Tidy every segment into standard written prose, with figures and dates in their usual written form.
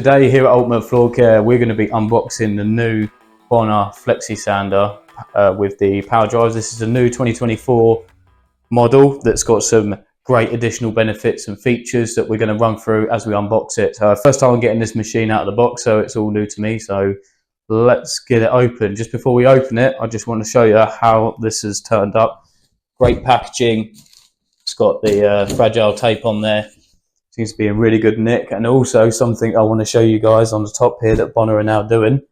Today here at Ultimate Floor Care, we're going to be unboxing the new Bona Flexisander with the power drives. This is a new 2024 model that's got some great additional benefits and features that we're going to run through as we unbox it. First time I'm getting this machine out of the box, so it's all new to me. So let's get it open. Just before we open it, I just want to show you how this has turned up. Great packaging. It's got the fragile tape on there. Seems to be in really good nick, and also something I want to show you guys on the top here that Bona are now doing.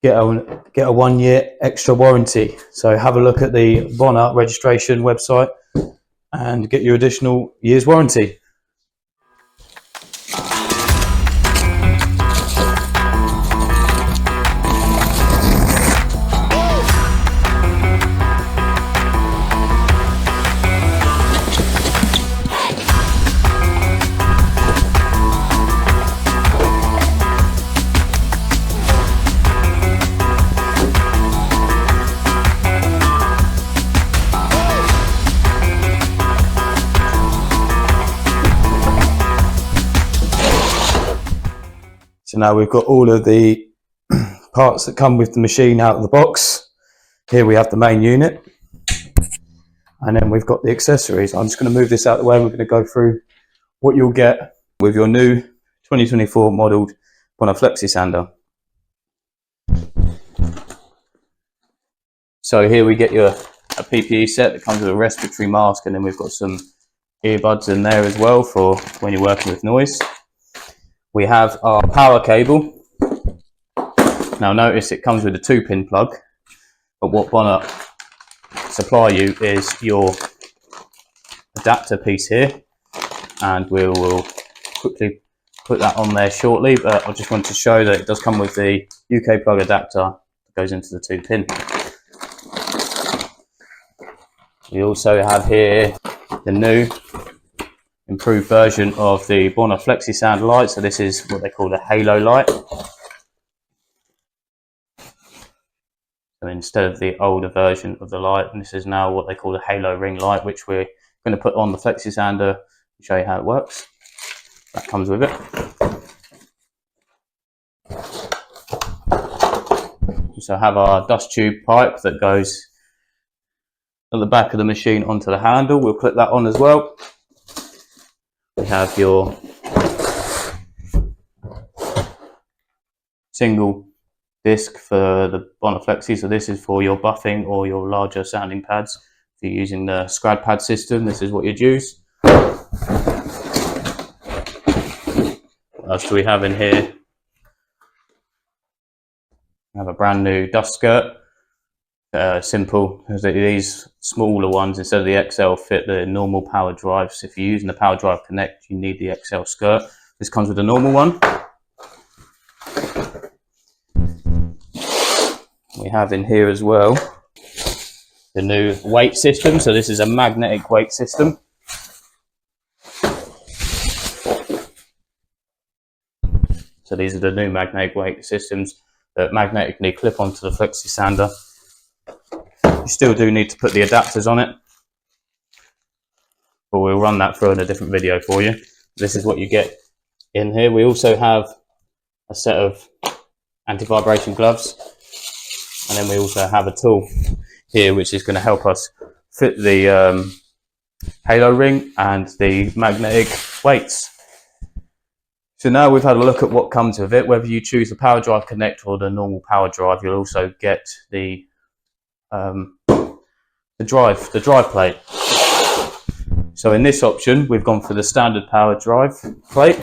Get a 1 year extra warranty. So have a look at the Bona registration website and get your additional year's warranty. So now we've got all of the parts that come with the machine out of the box. Here we have the main unit, and then we've got the accessories. I'm just going to move this out of the way and we're going to go through what you'll get with your new 2024 modelled Bona Flexisander. So here we get a PPE set that comes with a respiratory mask, and then we've got some earbuds in there as well for when you're working with noise. We have our power cable. Now notice it comes with a 2-pin plug, but what Bona supply you is your adapter piece here, and we will quickly put that on there shortly, but I just want to show that it does come with the UK plug adapter that goes into the 2-pin. We also have here the new improved version of the Bona Flexisand light. So this is what they call the halo light. So instead of the older version of the light, this is now what they call the halo ring light, which we're going to put on the Flexisander and show you how it works. That comes with it. So have our dust tube pipe that goes at the back of the machine onto the handle. We'll put that on as well. We have your single disc for the Bona Flexi. So this is for your buffing or your larger sounding pads. If you're using the Scrad pad system, this is what you'd use. What else do we have in here? We have a brand new dust skirt. Simple, as these smaller ones instead of the XL fit the normal power drives. If you're using the Power Drive Connect, you need the XL skirt. This comes with a normal one. We have in here as well the new weight system. So this is a magnetic weight system. So these are the new magnetic weight systems that magnetically clip onto the Flexisander. You still do need to put the adapters on it, but we'll run that through in a different video for you. This is what you get in here. We also have a set of anti-vibration gloves, and then we also have a tool here which is going to help us fit the halo ring and the magnetic weights. So now we've had a look at what comes with it. Whether you choose the Power Drive Connect or the normal power drive, you'll also get the drive plate. So in this option, we've gone for the standard power drive plate.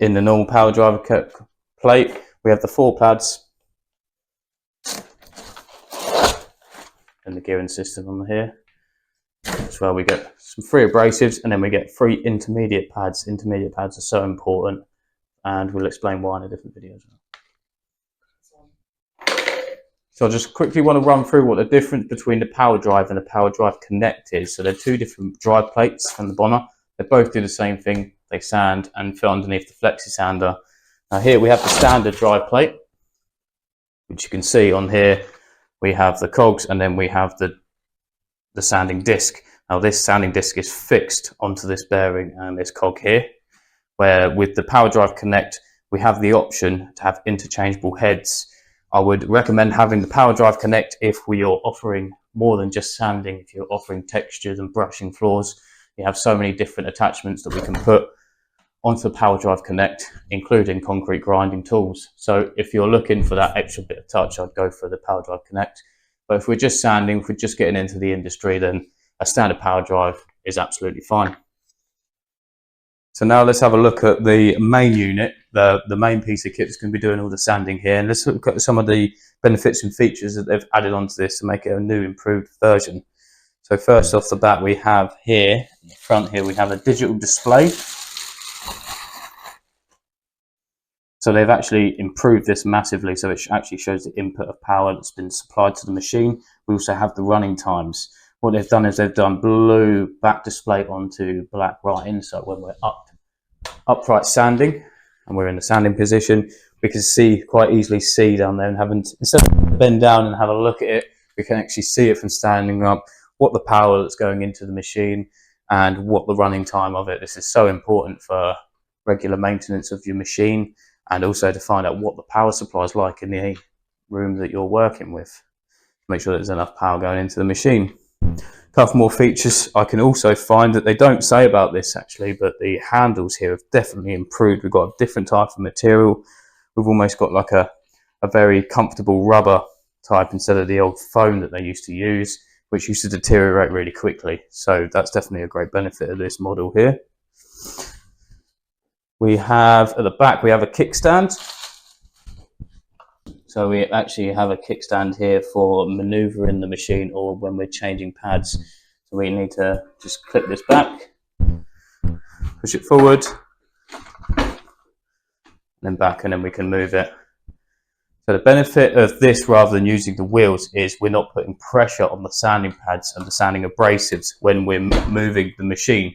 In the normal power drive plate, we have the 4 pads and the gearing system on here. That's where we get some 3 abrasives, and then we get 3 intermediate pads. Intermediate pads are so important, and we'll explain why in a different video as well. So I just quickly want to run through what the difference between the power drive and the Power Drive Connect is. So they're 2 different drive plates from the Bona. They both do the same thing. They sand and fit underneath the Flexisander. Now here we have the standard drive plate. which you can see on here. We have the cogs, and then we have the sanding disc. Now this sanding disc is fixed onto this bearing and this cog here, where with the Power Drive Connect, we have the option to have interchangeable heads. I would recommend having the Power Drive Connect if we are offering more than just sanding. If you're offering textures and brushing floors, you have so many different attachments that we can put onto the Power Drive Connect, including concrete grinding tools. So if you're looking for that extra bit of touch, I'd go for the Power Drive Connect. But if we're just sanding, if we're just getting into the industry, then a standard power drive is absolutely fine. So now let's have a look at the main unit, the main piece of kit that's going to be doing all the sanding here. And let's look at some of the benefits and features that they've added onto this to make it a new, improved version. So first off the bat, we have here, in the front here, we have a digital display. So they've actually improved this massively, so it actually shows the input of power that's been supplied to the machine. We also have the running times. What they've done is they've done blue back display onto black writing, so when we're upright sanding and we're in the sanding position, we can see quite easily see down there, and instead of bend down and have a look at it, we can actually see it from standing up, what the power that's going into the machine and what the running time of it. This is so important for regular maintenance of your machine, and also to find out what the power supply is like in the room that you're working with. Make sure there's enough power going into the machine. A couple more features I can also find that they don't say about this actually, but the handles here have definitely improved. We've got a different type of material. We've almost got like a very comfortable rubber type instead of the old foam that they used to use, which used to deteriorate really quickly. So that's definitely a great benefit of this model here. We have at the back, we have a kickstand. So we actually have a kickstand here for maneuvering the machine or when we're changing pads. So we need to just clip this back, push it forward, and then back, and then we can move it. So the benefit of this rather than using the wheels is we're not putting pressure on the sanding pads and the sanding abrasives when we're moving the machine.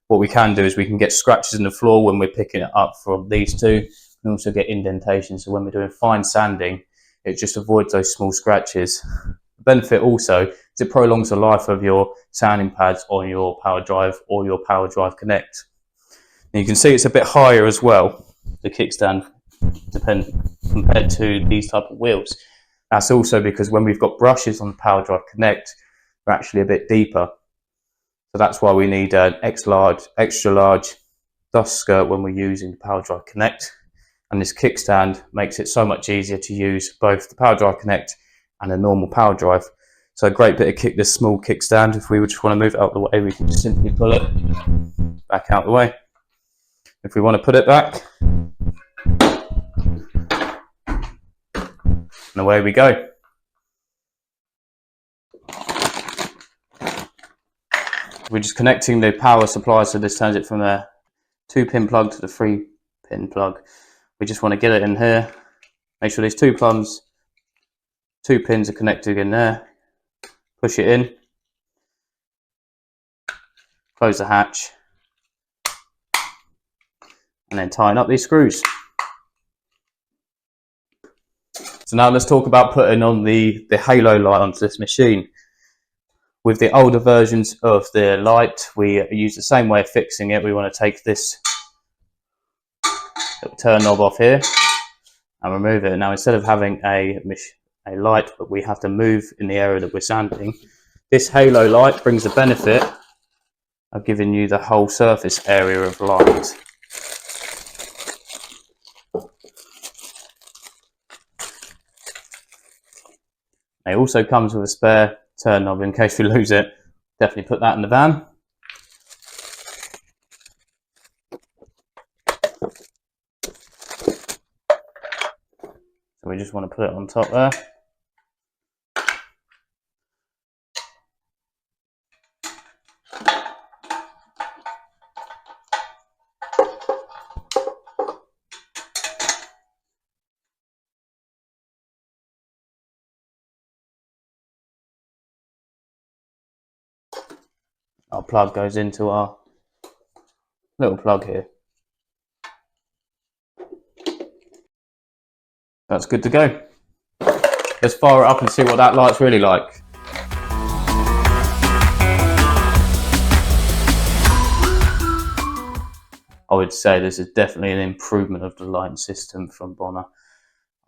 What we can do is we can get scratches in the floor when we're picking it up from these two, and also get indentations. So when we're doing fine sanding, it just avoids those small scratches. The benefit also is it prolongs the life of your sanding pads on your Power Drive or your Power Drive Connect. And you can see it's a bit higher as well, the kickstand, compared to these type of wheels. That's also because when we've got brushes on the Power Drive Connect, they're actually a bit deeper. So that's why we need an extra large dust skirt when we're using the Power Drive Connect. And this kickstand makes it so much easier to use both the Power Drive Connect and a normal power drive. So a great bit of kick, this small kickstand. If we would just want to move it out of the way, we can just simply pull it back out of the way. If we want to put it back, and away we go. We're just connecting the power supply, so this turns it from a 2-pin plug to the 3-pin plug. We just want to get it in here, make sure these 2 pins are connected in there, push it in, close the hatch, and then tighten up these screws. So now let's talk about putting on the halo light onto this machine. With the older versions of the light, we use the same way of fixing it. We want to take this little turn knob off here and remove it. Now instead of having a light, but we have to move in the area that we're sanding, this halo light brings the benefit of giving you the whole surface area of light. It also comes with a spare turn knob in case we lose it. Definitely put that in the van. So we just want to put it on top there. Our plug goes into our little plug here. That's good to go. let's fire it up and see what that light's really like. I would say this is definitely an improvement of the lighting system from Bona.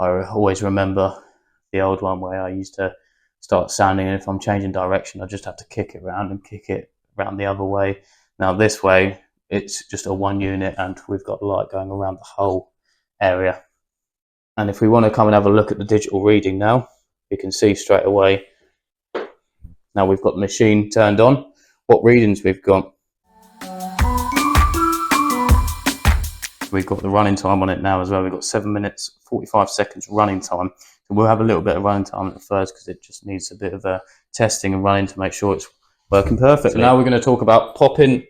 I always remember the old one where I used to start sanding, and if I'm changing direction, I just have to kick it around and kick it around the other way. Now this way, it's just a one unit and we've got light going around the whole area. And if we want to come and have a look at the digital reading now, you can see straight away, now we've got the machine turned on, what readings we've got. We've got the running time on it now as well. We've got 7 minutes, 45 seconds running time. So we'll have a little bit of running time at first because it just needs a bit of testing and running to make sure it's working perfectly. So now we're going to talk about popping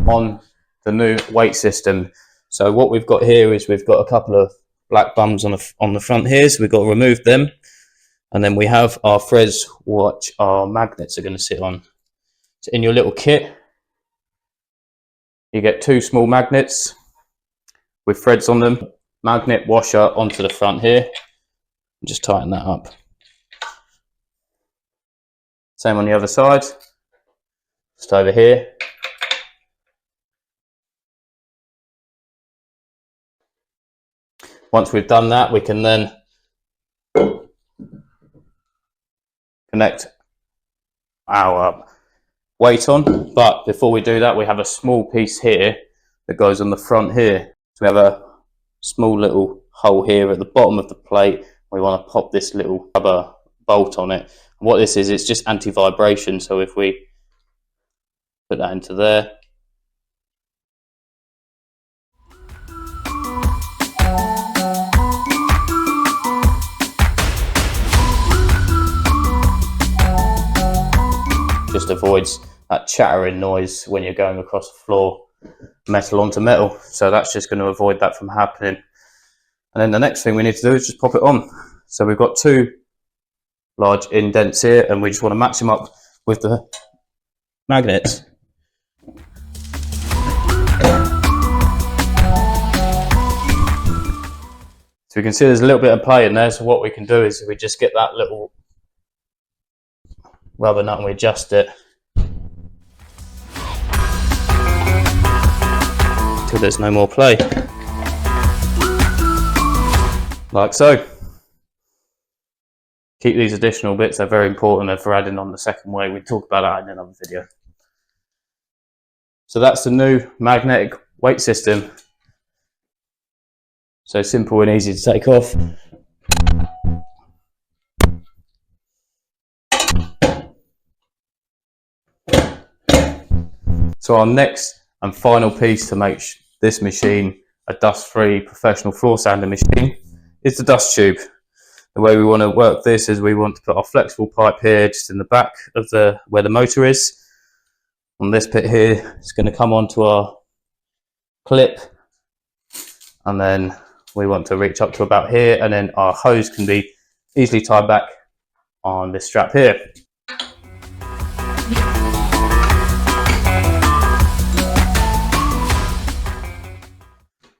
on the new weight system. So what we've got here is we've got a couple of black bums on the front here, so we've got to remove them. And then we have our threads which our magnets are going to sit on. So in your little kit, you get 2 small magnets with threads on them, magnet washer onto the front here, and just tighten that up. Same on the other side, just over here. Once we've done that, we can then connect our weight on, but before we do that, we have a small piece here that goes on the front here. So we have a small little hole here at the bottom of the plate. We want to pop this little rubber bolt on it. And what this is, it's just anti-vibration. So if we put that into there, just avoids that chattering noise when you're going across the floor, metal onto metal. So that's just going to avoid that from happening. And then the next thing we need to do is just pop it on. So we've got 2 large indents here and we just want to match them up with the magnets. So we can see there's a little bit of play in there. So what we can do is we just get that little rubber nut and we adjust it until there's no more play, like so. Keep these additional bits, they're very important for adding on the second weight. We talk about that in another video. So that's the new magnetic weight system. So simple and easy to take off. So our next and final piece to make this machine a dust-free professional floor sanding machine is the dust tube. The way we want to work this is we want to put our flexible pipe here just in the back of where the motor is. On this bit here, it's going to come onto our clip, and then we want to reach up to about here, and then our hose can be easily tied back on this strap here.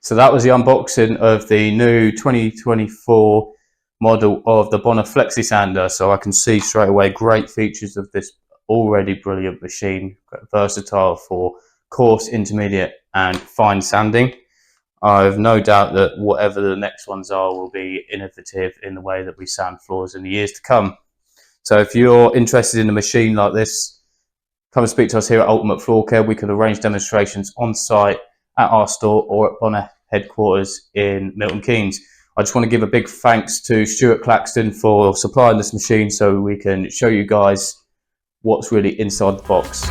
So that was the unboxing of the new 2024 model of the Bona Flexisander. So I can see straight away great features of this already brilliant machine, versatile for coarse, intermediate and fine sanding. I have no doubt that whatever the next ones are will be innovative in the way that we sand floors in the years to come. So if you're interested in a machine like this, come and speak to us here at Ultimate Floor Care. We can arrange demonstrations on site at our store or at Bona headquarters in Milton Keynes. I just want to give a big thanks to Stuart Claxton for supplying this machine so we can show you guys what's really inside the box.